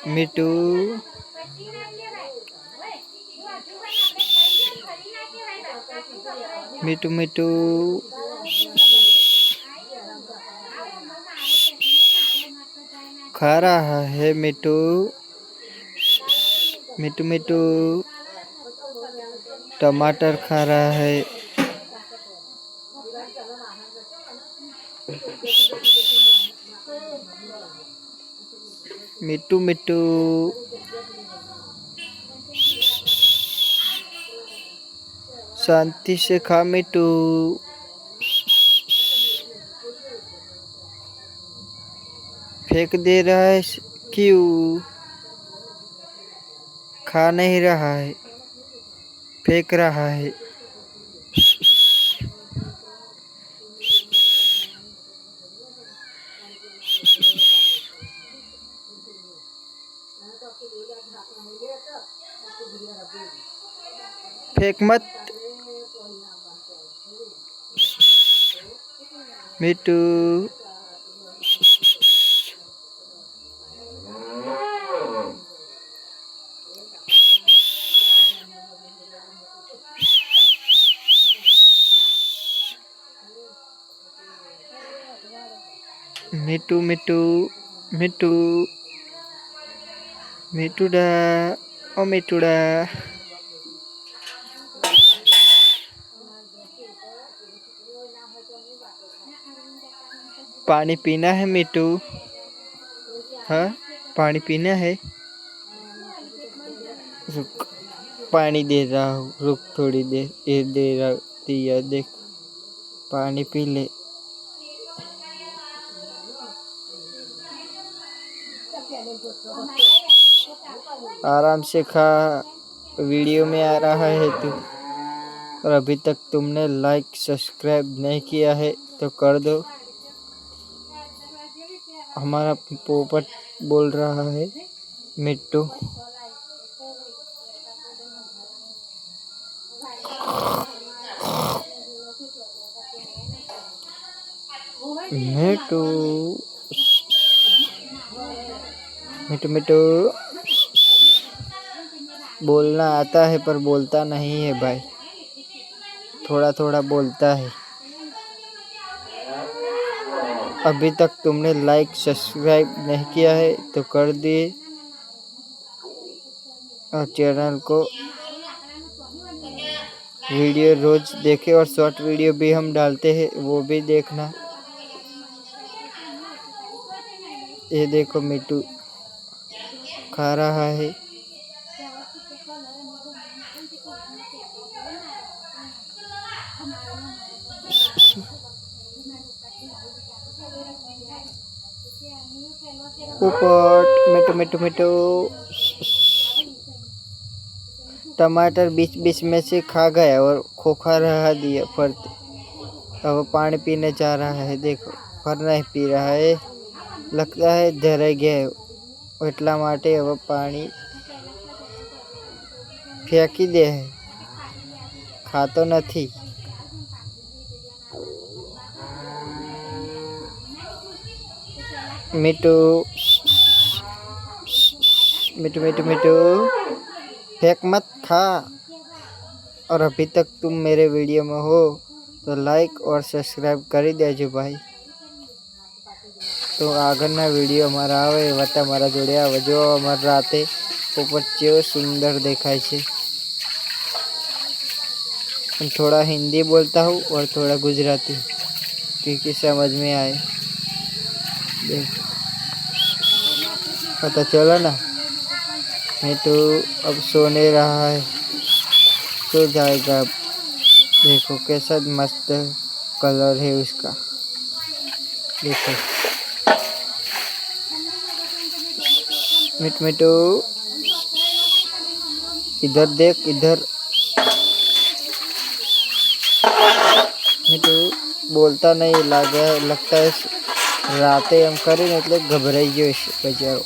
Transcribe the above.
मिटू मिटू मिटू खा रहा है मिटू मिटू मिटू टमाटर खा रहा है। मिट्टू मिट्टू शांति से खा मिट्टू। फेंक दे रहा है क्यों? खा नहीं रहा है, फेंक रहा है। फेंक मत मिट्टू। मिट्टू मिट्टू मिट्टू मिट्टूडा ओ मिट्टूडा। पानी पीना है मिट्टू? हाँ पानी पीना है? रुक पानी दे रहा हूँ, रुक थोड़ी देर। ये दे रहा दिया, देख पानी पी ले। आराम से खा, वीडियो में आ रहा है तू। और अभी तक तुमने लाइक सब्सक्राइब नहीं किया है तो कर दो। हमारा पोपट बोल रहा है मिट्टू। मिट्टू मिट्टू मिट्टू बोलना आता है पर बोलता नहीं है भाई, थोड़ा थोड़ा बोलता है। अभी तक तुमने लाइक सब्सक्राइब नहीं किया है तो कर दिए, और चैनल को वीडियो रोज देखे, और शॉर्ट वीडियो भी हम डालते हैं वो भी देखना। ये देखो मिट्टू खा रहा है। पोपट मिट्टू मिट्टू मिट्टू। टमाटर बीच बीच में से खा गया और खोखा रहा दिया पर अब पानी पीने जा रहा है। देखो पर नहीं पी रहा है, लगता है ધરાઈ ગયો, એટલા માટે હવે પાણી ફેંકી દે, ખાતો નથી। मिट्टू मिट्टू मिट्टू मिट्टू फेंक मत, खा। और अभी तक तुम मेरे वीडियो में हो तो लाइक और सब्सक्राइब कर देजो भाई। तो આગળના વિડીયો અમારા આવે એવા તમારા જોડે આવે। જો અમારા રાતે પોપટ કેવો સુંદર દેખાય છે। थोड़ा हिंदी बोलता हूँ और थोड़ा गुजराती, क्योंकि समझ में आए। देख पता चला ना। मिट्टू अब सोने रहा है, सो जाएगा अब। देखो कैसा मस्त कलर है उसका, देखो। मिट्टू इधर देख, इधर। मिट्टू बोलता नहीं, लगता है राते एम करीने એટલે ગભરાઈ ગયો છે બચારો।